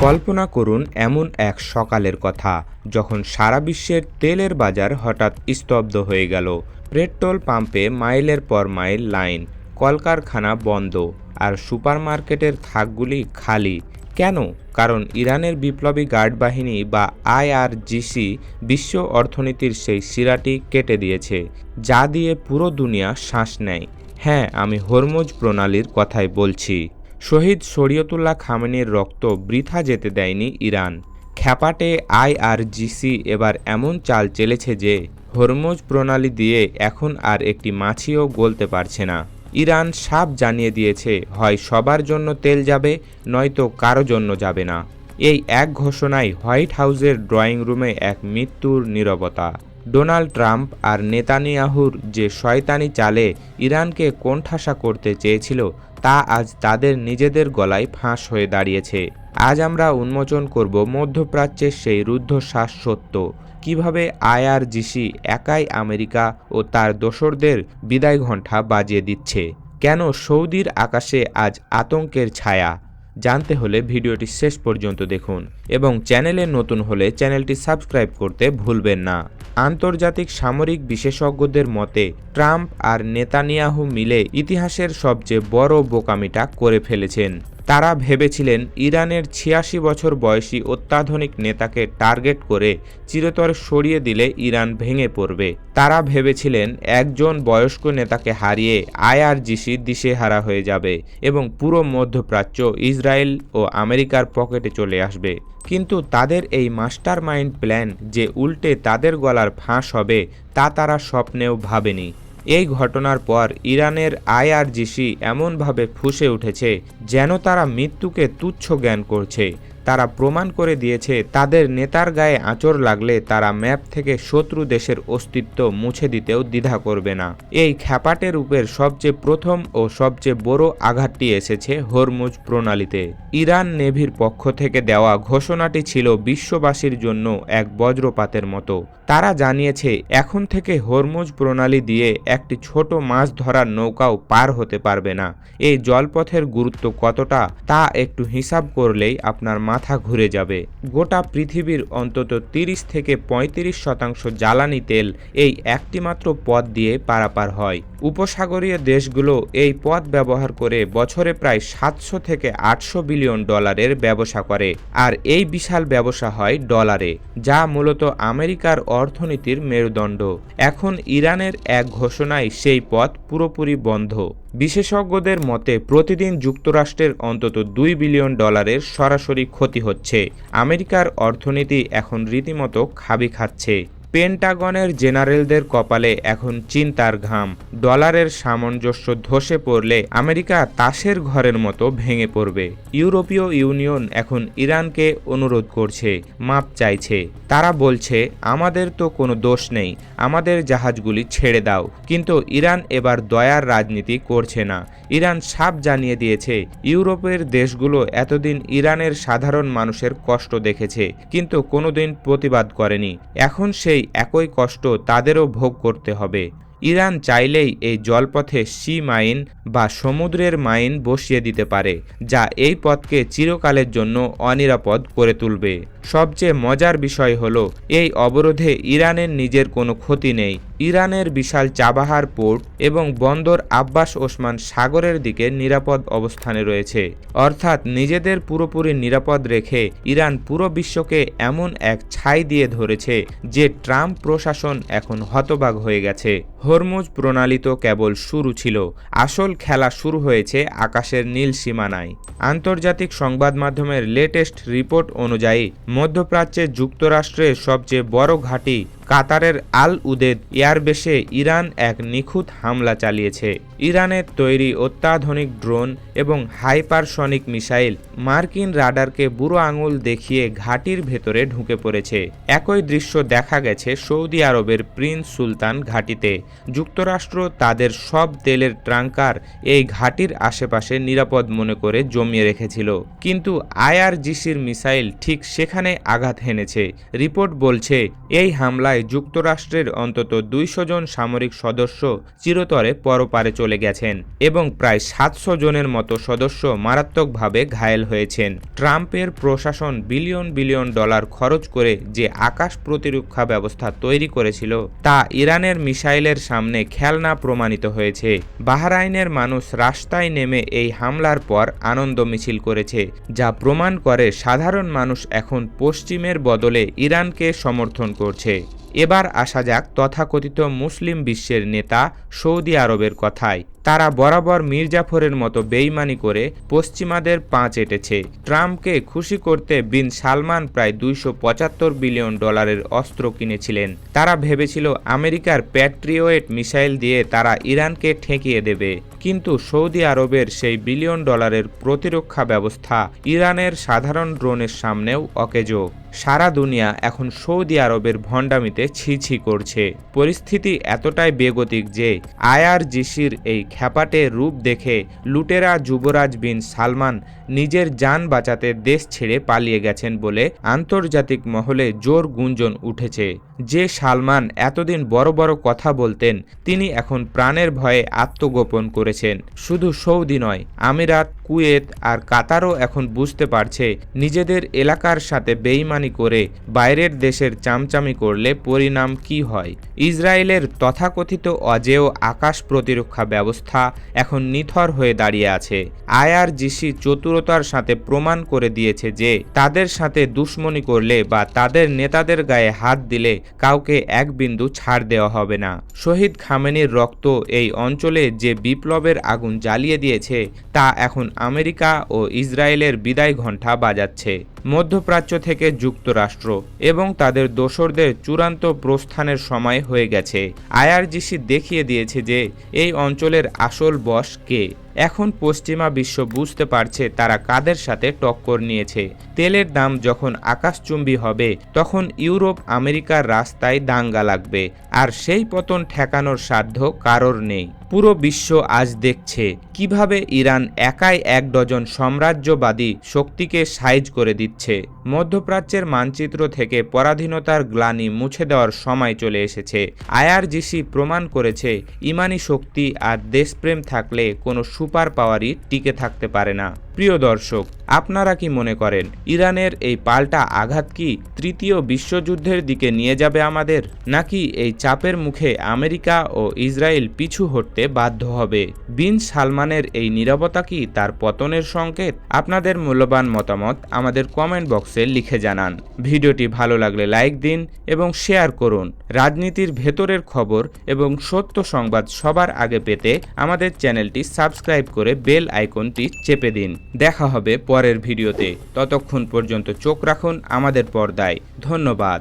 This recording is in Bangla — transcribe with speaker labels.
Speaker 1: কল্পনা করুন এমন এক সকালের কথা যখন সারা বিশ্বের তেলের বাজার হঠাৎ স্তব্ধ হয়ে গেল। পেট্রোল পাম্পে মাইলের পর মাইল লাইন, কলকারখানা বন্ধ, আর সুপারমার্কেটের থাকগুলি খালি। কেন? কারণ ইরানের বিপ্লবী গার্ড বাহিনী বা আইআরজিসি বিশ্ব অর্থনীতির সেই শিরাটি কেটে দিয়েছে, যা দিয়ে পুরো দুনিয়া শ্বাস নেয়। হ্যাঁ, আমি হরমুজ প্রণালীর কথাই বলছি। শহীদ শরীয়তুল্লাহ খামেনির রক্ত বৃথা যেতে দেয়নি ইরান। খ্যাপাটে আইআরজিসি এবার এমন চাল চেলেছে যে হরমুজ প্রণালী দিয়ে এখন আর একটি মাছিও গলতে পারছে না। ইরান সাফ জানিয়ে দিয়েছে, হয় সবার জন্য তেল যাবে, নয়তো কারো জন্য যাবে না। এই এক ঘোষণায় হোয়াইট হাউসের ড্রয়িং রুমে এক মৃত্যুর নীরবতা। ডোনাল্ড ট্রাম্প আর নেতানিয়াহুর যে শয়তানি চালে ইরানকে কোণঠাসা করতে চেয়েছিল, তা আজ তাদের নিজেদের গলায় ফাঁস হয়ে দাঁড়িয়েছে। আজ আমরা উন্মোচন করব মধ্যপ্রাচ্যের সেই রুদ্ধশ্বাস সত্য, কিভাবে আইআরজিসি একাই আমেরিকা ও তার দোসরদের বিদায় ঘণ্টা বাজিয়ে দিচ্ছে, কেন সৌদির আকাশে আজ আতঙ্কের ছায়া। জানতে হলে ভিডিওটি শেষ পর্যন্ত দেখুন এবং চ্যানেলে নতুন হলে চ্যানেলটি সাবস্ক্রাইব করতে ভুলবেন না। আন্তর্জাতিক সামরিক বিশেষজ্ঞদের মতে ট্রাম্প আর নেতানিয়াহু মিলে ইতিহাসের সবচেয়ে বড় বোকামিটা করে ফেলেছেন। তারা ভেবেছিলেন ইরানের ৮৬ বছর বয়সী অত্যাধুনিক নেতাকে টার্গেট করে চিরতরে সরিয়ে দিলে ইরান ভেঙে পড়বে। তারা ভেবেছিলেন একজন বয়স্ক নেতাকে হারিয়ে আইআরজিসি দিশেহারা হয়ে যাবে এবং পুরো মধ্যপ্রাচ্য ইসরায়েল ও আমেরিকার পকেটে চলে আসবে। কিন্তু তাদের এই মাস্টার মাইন্ড প্ল্যান যে উল্টে তাদের গলার ফাঁস হবে, তা তারা স্বপ্নেও ভাবেনি। এই ঘটনার পর ইরানের আইআরজিসি এমনভাবে ফুঁসে উঠেছে যেন তারা মৃত্যুকে তুচ্ছ জ্ঞান করছে। তারা প্রমাণ করে দিয়েছে তাদের নেতার গায়ে আঁচড় লাগলে তারা ম্যাপ থেকে শত্রু দেশের অস্তিত্ব মুছে দিতেও দ্বিধা করবে না। এই খ্যাপাটে রূপের সবচেয়ে প্রথম ও সবচেয়ে বড় আঘাতটি এসেছে হরমুজ প্রণালীতে। ইরান নেভির পক্ষ থেকে দেওয়া ঘোষণাটি ছিল বিশ্ববাসীর জন্য এক বজ্রপাতের মতো। তারা জানিয়েছে এখন থেকে হরমুজ প্রণালী দিয়ে একটি ছোট মাছ ধরার নৌকাও পার হতে পারবে না। এই জলপথের গুরুত্ব কতটা তা একটু হিসাব করলেই আপনার মাথা ঘুরে যাবে। গোটা পৃথিবীর অন্তত ৩০ থেকে ৩৫% জ্বালানি তেল এই একটিমাত্র পথ দিয়ে পারাপার হয়। উপসাগরীয় দেশগুলো এই পথ ব্যবহার করে বছরে প্রায় ৭০০ থেকে ৮০০ বিলিয়ন ডলারের ব্যবসা করে, আর এই বিশাল ব্যবসা হয় ডলারে, যা মূলত আমেরিকার অর্থনীতির মেরুদণ্ড। এখন ইরানের এক ঘোষণায় সেই পথ পুরোপুরি বন্ধ। বিশেষজ্ঞদের মতে প্রতিদিন যুক্তরাষ্ট্রের অন্তত $2 বিলিয়ন সরাসরি ক্ষতি হচ্ছে। আমেরিকার অর্থনীতি এখন রীতিমতো খাবি খাচ্ছে। পেন্টাগনের জেনারেলদের কপালে এখন চিন্তার ঘাম। ডলারের সামঞ্জস্য ধসে পড়লে আমেরিকা তাসের ঘরের মতো ভেঙে পড়বে। ইউরোপীয় ইউনিয়ন এখন ইরানকে অনুরোধ করছে, মাপ চাইছে। তারা বলছে, আমাদের তো কোনো দোষ নেই, আমাদের জাহাজগুলি ছেড়ে দাও। কিন্তু ইরান এবার দয়ার রাজনীতি করছে না। ইরান সাফ জানিয়ে দিয়েছে, ইউরোপের দেশগুলো এতদিন ইরানের সাধারণ মানুষের কষ্ট দেখেছে, কিন্তু কোনোদিন প্রতিবাদ করেনি। এখন সেই একই কষ্ট তাদেরও ভোগ করতে হবে। ইরান চাইলেই এই জলপথে সি মাইন বা সমুদ্রের মাইন বসিয়ে দিতে পারে, যা এই পথকে চিরকালের জন্য অনিরাপদ করে তুলবে। সবচেয়ে মজার বিষয় হলো, এই অবরোধে ইরানের নিজের কোনো ক্ষতি নেই। ইরানের বিশাল চাবাহার পোর্ট এবং বন্দর আব্বাস ওসমান সাগরের দিকে নিরাপদ অবস্থানে রয়েছে। অর্থাৎ নিজেদের পুরোপুরি নিরাপদ রেখে ইরান পুরো বিশ্বকে এমন এক ছাই দিয়ে ধরেছে যে ট্রাম্প প্রশাসন এখন হতবাক হয়ে গেছে। হরমুজ প্রণালী তো কেবল শুরু ছিল, আসল খেলা শুরু হয়েছে আকাশের নীল সীমানায়। আন্তর্জাতিক সংবাদ মাধ্যমের লেটেস্ট রিপোর্ট অনুযায়ী মধ্যপ্রাচ্যে যুক্তরাষ্ট্রের সবচেয়ে বড় ঘাঁটি কাতারের আল উদেদ এয়ারবেসে ইরান এক নিখুঁত হামলা চালিয়েছে। ইরানের তৈরি অত্যাধুনিক ড্রোন এবং হাইপারসনিক মিসাইল মার্কিন রাডারকে বুড়ো আঙুল দেখিয়ে ঘাঁটির ভেতরে ঢুকে পড়েছে। একই দৃশ্য দেখা গেছে সৌদি আরবের প্রিন্স সুলতান ঘাঁটিতে। যুক্তরাষ্ট্র তাদের সব তেলের ট্যাঙ্কার এই ঘাঁটির আশেপাশে নিরাপদ মনে করে জমিয়ে রেখেছিল, কিন্তু আইআরজিসির মিসাইল ঠিক সেখানে আঘাত হেনেছে। রিপোর্ট বলছে, এই হামলায় যুক্তরাষ্ট্রের অন্তত ২০০ জন সামরিক সদস্য চিরতরে পরপারে চলে চলে গেছেন এবং প্রায় 700 জনের মতো সদস্য মারাত্মকভাবে ঘায়েল হয়েছেন। ট্রাম্পের প্রশাসন বিলিয়ন বিলিয়ন ডলার খরচ করে যে আকাশ প্রতিরক্ষা ব্যবস্থা তৈরি করেছিল তা ইরানের মিসাইলের সামনে খেলনা প্রমাণিত হয়েছে। বাহরাইনের মানুষ রাস্তায় নেমে এই হামলার পর আনন্দ মিছিল করেছে, যা প্রমাণ করে সাধারণ মানুষ এখন পশ্চিমের বদলে ইরানকে সমর্থন করছে। এবার আসা যাক তথাকথিত মুসলিম বিশ্বের নেতা সৌদি আরবের কথায়। তারা বরাবর মির্জাফরের মতো বেইমানি করে পশ্চিমাদের পা চেটেছে। ট্রাম্পকে খুশি করতে বিন সালমান প্রায় 275 বিলিয়ন ডলারের অস্ত্র কিনেছিলেন। তারা ভেবেছিল আমেরিকার প্যাট্রিয়ট মিসাইল দিয়ে তারা ইরানকে ঠেকিয়ে দেবে, কিন্তু সৌদি আরবের সেই বিলিয়ন ডলারের প্রতিরক্ষা ব্যবস্থা ইরানের সাধারণ ড্রোনের সামনেও অকেজো। সারা দুনিয়া এখন সৌদি আরবের ভণ্ডামিতে ছি করছে। পরিস্থিতি এতটাই বেগতিক যে আইআরজিসির এই খ্যাপাটে রূপ দেখে লুটেরা যুবরাজ বিন সালমান নিজের যান বাঁচাতে দেশ ছেড়ে পালিয়ে গেছেন বলে আন্তর্জাতিক মহলে জোর গুঞ্জন উঠেছে। যে সালমান এতদিন বড় বড় কথা বলতেন, তিনি এখন প্রাণের ভয়ে আত্মগোপন করেছেন। শুধু সৌদি নয়, আমিরাত, কুয়েত আর কাতারও এখন বুঝতে পারছে নিজেদের এলাকার সাথে বেইমানি করে বাইরের দেশের চামচামি করলে পরিণাম কি হয়। ইসরায়েলের তথাকথিত অজেয় আকাশ প্রতিরক্ষা ব্যবস্থা এখন নিথর হয়ে দাঁড়িয়ে আছে। আইআরজিসি চতুরতার সাথে প্রমাণ করে দিয়েছে যে তাদের সাথে দুশ্মনী করলে বা তাদের নেতাদের গায়ে হাত দিলে কাউকে এক বিন্দু ছাড় দেওয়া হবে না। শহীদ খামেনির রক্ত এই অঞ্চলে যে বিপ্লবের আগুন জ্বালিয়ে দিয়েছে তা এখন আমেরিকা ও ইসরায়েলের বিদায় ঘণ্টা বাজাচ্ছে। মধ্যপ্রাচ্য থেকে যুক্তরাষ্ট্র এবং তাদের দোসরদের চূড়ান্ত প্রস্থানের সময় হয়ে গেছে। আইআরজিসি দেখিয়ে দিয়েছে যে এই অঞ্চলের আসল বস কে। এখন পশ্চিমা বিশ্ব বুঝতে পারছে তারা কাদের সাথে টক্কর নিয়েছে। তেলের দাম যখন আকাশচুম্বী হবে তখন ইউরোপ আমেরিকার রাস্তায় দাঙ্গা লাগবে, আর সেই পতন ঠেকানোর সাধ্য কারোর নেই। পুরো বিশ্ব আজ দেখছে কিভাবে ইরান একাই 1 ডজন সাম্রাজ্যবাদী শক্তিকে সাইজ করে দিচ্ছে। মধ্যপ্রাচ্যের মানচিত্র থেকে পরাধীনতার গ্লানি মুছে দেওয়ার সময় চলে এসেছে। আইআরজিসি প্রমাণ করেছে ইমানি শক্তি আর দেশপ্রেম থাকলে কোনো সুপার পাওয়ারই টিকে থাকতে পারে না। প্রিয় দর্শক, আপনারা কি মনে করেন ইরানের এই পাল্টা আঘাত কি তৃতীয় বিশ্বযুদ্ধের দিকে নিয়ে যাবে আমাদের, নাকি এই চাপের মুখে আমেরিকা ও ইসরায়েল পিছু হটতে বাধ্য হবে? বিন সালমানের এই নীরবতা কি তার পতনের সংকেত? আপনাদের মূল্যবান মতামত আমাদের কমেন্ট বক্সে লিখে জানান। ভিডিওটি ভালো লাগলে লাইক দিন এবং শেয়ার করুন। রাজনীতির ভেতরের খবর এবং সত্য সংবাদ সবার আগে পেতে আমাদের চ্যানেলটি সাবস্ক্রাইব করে বেল আইকনটি চেপে দিন। দেখা হবে পরের ভিডিওতে। ততক্ষণ পর্যন্ত চোখ রাখুন আমাদের পর্দায়। ধন্যবাদ।